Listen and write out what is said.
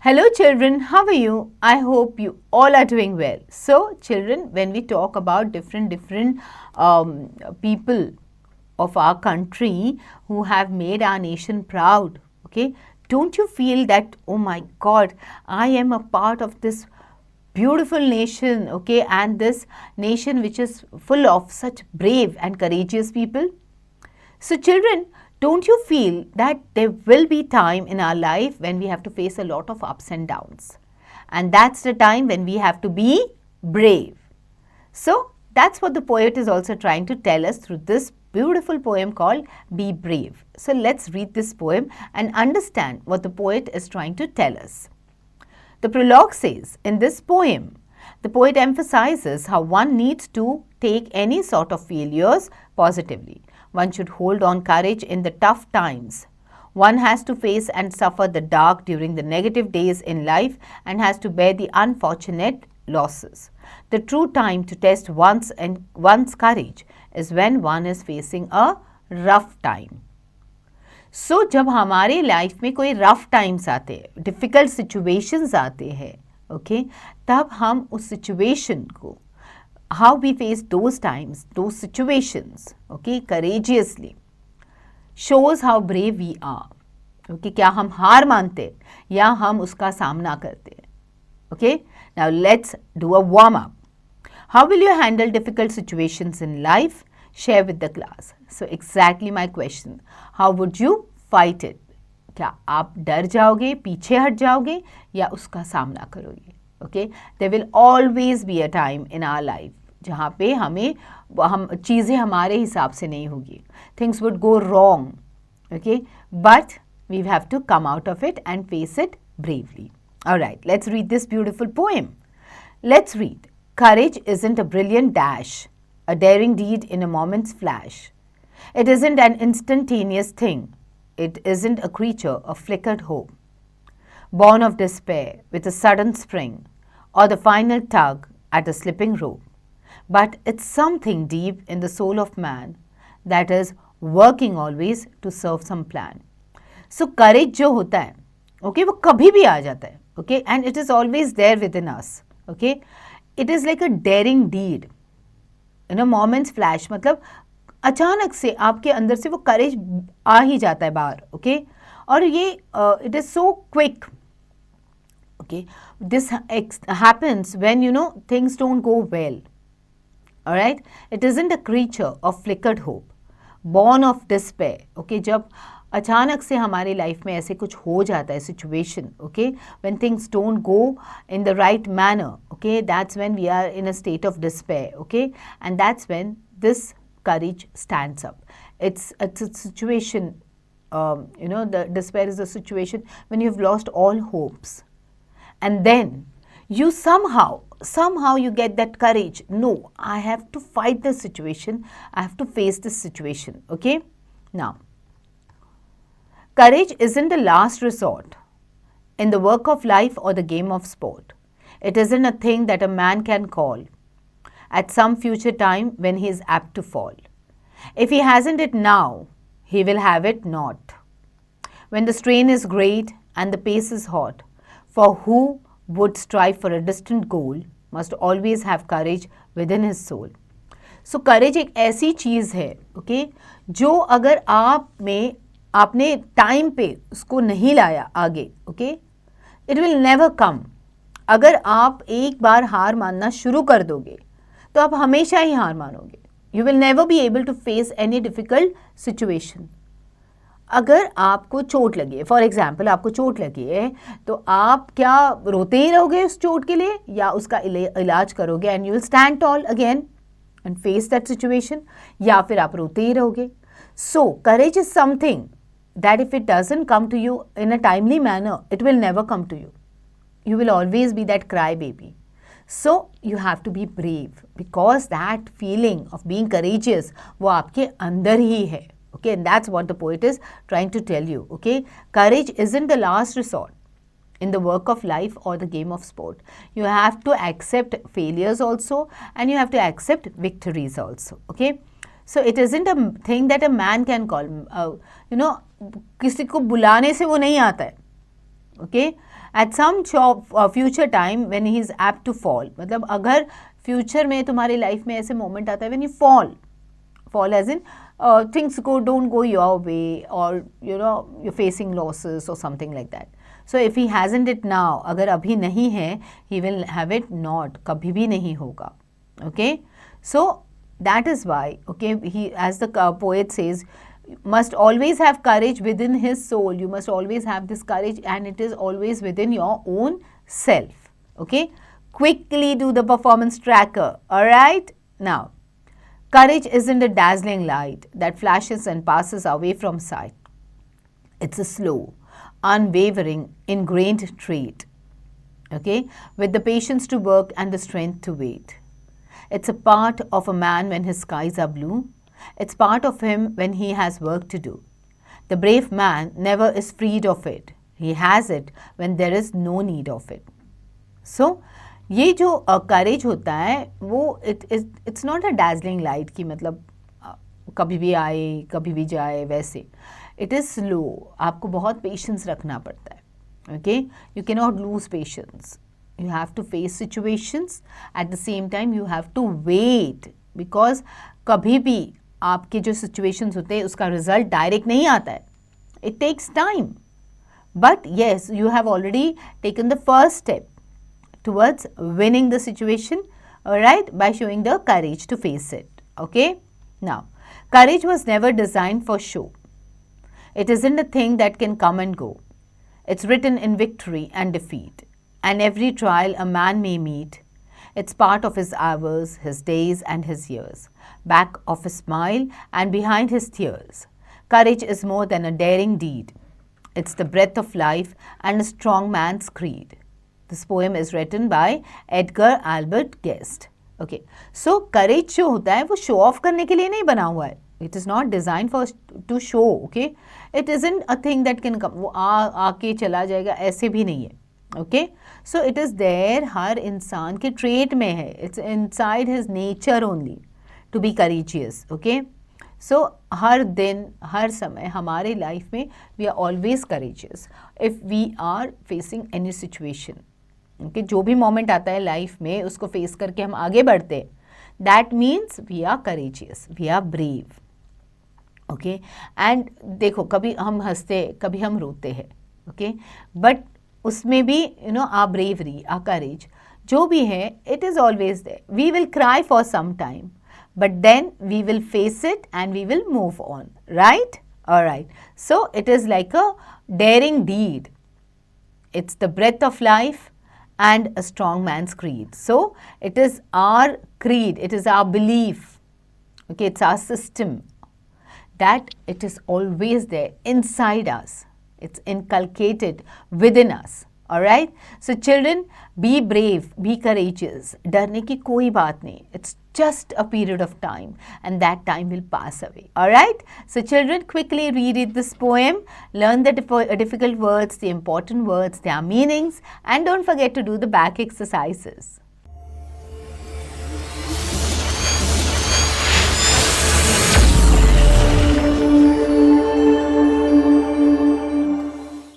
Hello children, how are you? I hope you all are doing well. So children, when we talk about different people of our country who have made our nation proud, okay, don't you feel that, oh my God, I am a part of this beautiful nation, okay, and this nation which is full of such brave and courageous people? So children, don't you feel that there will be time in our life when we have to face a lot of ups and downs? And that's the time when we have to be brave. So that's what the poet is also trying to tell us through this beautiful poem called Be Brave. So let's read this poem and understand what the poet is trying to tell us. The prologue says, in this poem, the poet emphasizes how one needs to take any sort of failures positively. One should hold on courage in the tough times. One has to face and suffer the dark during the negative days in life and has to bear the unfortunate losses. The true time to test one's courage is when one is facing a rough time. So जब हमारे life में कोई rough times आते हैं, difficult situations आते हैं, okay, तब हम उस सिचुएशन को how we face those times, those situations, okay, courageously, shows how brave we are. Okay, क्या हम हार मानते हैं या हम उसका सामना करते हैं? Okay, now let's do a warm up. How will you handle difficult situations in life? Share with the class. So exactly my question. How would you fight it? क्या आप डर जाओगे, पीछे हट जाओगे या उसका सामना करोगे? Okay, there will always be a time in our life जहाँ पे हम चीज़ें हमारे हिसाब से नहीं होगी. Things would go wrong, okay, but we have to come out of it and face it bravely. Alright, let's read this beautiful poem. Let's read. Courage isn't a brilliant dash, a daring deed in a moment's flash. It isn't an instantaneous thing. It isn't a creature of flickered hope, born of despair with a sudden spring, or the final tug at a slipping rope. But it's something deep in the soul of man that is working always to serve some plan. So courage जो होता है, okay, वो कभी भी आ जाता है, okay, and it is always there within us, okay. It is like a daring deed in a moment's flash. मतलब अचानक से आपके अंदर से वो courage आ ही जाता है बाहर, okay, और ये it is so quick. Okay, this happens when things don't go well. Alright, it isn't a creature of flickered hope, born of despair. Okay, जब अचानक से हमारी लाइफ में ऐसे कुछ हो जाता है situation, okay, when things don't go in the right manner, okay, that's when we are in a state of despair, okay, and that's when this courage stands up. It's a situation, the despair is a situation when you've lost all hopes, and then you somehow you get that courage. No, I have to fight this situation. I have to face this situation. Okay. Now, courage isn't a last resort in the work of life or the game of sport. It isn't a thing that a man can call at some future time when he is apt to fall. If he hasn't it now, he will have it not. When the strain is great and the pace is hot, for who would strive for a distant goal must always have courage within his soul. So courage एक ऐसी चीज़ है, okay, जो अगर आपने time पे उसको नहीं लाया आगे, okay, it will never come. अगर आप एक बार हार मानना शुरू कर दोगे तो आप हमेशा ही हार मानोगे. You will never be able to face any difficult situation. अगर आपको चोट लगी है, फॉर एग्जाम्पल आपको चोट लगी है, तो आप क्या रोते ही रहोगे उस चोट के लिए या उसका इलाज करोगे and you will stand tall again and face that situation, या फिर आप रोते ही रहोगे. So courage is something that if it doesn't come to you in a timely manner, it will never come to you. You will always be that cry baby. So you have to be brave because that feeling of being courageous वो आपके अंदर ही है. Okay, and that's what the poet is trying to tell you. Okay, courage isn't the last resort in the work of life or the game of sport. You have to accept failures also, and you have to accept victories also. Okay, so it isn't a thing that a man can call. किसी को बुलाने से वो नहीं आता है. Okay, at some future time when he is apt to fall. मतलब अगर फ्यूचर में तुम्हारी लाइफ में ऐसे मोमेंट आता है when you fall as in things don't go your way, or you're facing losses or something like that. So if he hasn't it now, अगर अभी नहीं है, he will have it not, कभी भी नहीं होगा. Okay, so that is why, okay, he, as the poet says, must always have courage within his soul. You must always have this courage, and it is always within your own self. Okay, quickly do the performance tracker. All right, now courage isn't a dazzling light that flashes and passes away from sight. It's a slow, unwavering, ingrained trait, okay, with the patience to work and the strength to wait. It's a part of a man when his skies are blue. It's part of him when he has work to do. The brave man never is freed of it. He has it when there is no need of it. So, ये जो करेज होता है वो it's not a dazzling light कि मतलब कभी भी आए कभी भी जाए वैसे. It is slow. आपको बहुत पेशेंस रखना पड़ता है. Okay, you can not lose patience. You have to face situations. At the same time, you have to wait, because कभी भी आपके जो situations होते हैं उसका result direct नहीं आता है. It takes time. But yes, you have already taken the first step towards winning the situation, alright, by showing the courage to face it. Okay? Now, courage was never designed for show. It isn't a thing that can come and go. It's written in victory and defeat. And every trial a man may meet, it's part of his hours, his days and his years, back of his smile and behind his tears. Courage is more than a daring deed. It's the breath of life and a strong man's creed. This poem is written by Edgar Albert Guest. Okay, so courage जो होता है वो show off करने के लिए नहीं बना हुआ है. It is not designed for to show. Okay, it isn't a thing that can come. वो आके चला जाएगा ऐसे भी नहीं है. Okay, so it is there, हर इंसान के ट्रेट में है. It's inside his nature only to be courageous. Okay, so हर दिन हर समय हमारे लाइफ में we are always courageous if we are facing any situation. Okay, जो भी मोमेंट आता है लाइफ में उसको फेस करके हम आगे बढ़ते हैं, that means we are courageous, we are brave. Okay, and देखो कभी हम हंसते कभी हम रोते हैं. ओके, बट उसमें भी आर ब्रेवरी, आर करेज जो भी है, it is always there. We will cry for some time, but then we will face it and we will move on. Right? Alright, so it is like a daring deed. It's the breath of life and a strong man's creed. So it is our creed, it is our belief, okay, it's our system, that it is always there inside us. It's inculcated within us. Alright? So children, be brave, be courageous. डरने की कोई बात नहीं. It's just a period of time, and that time will pass away. Alright? So children, quickly read this poem, learn the difficult words, the important words, their meanings, and don't forget to do the back exercises.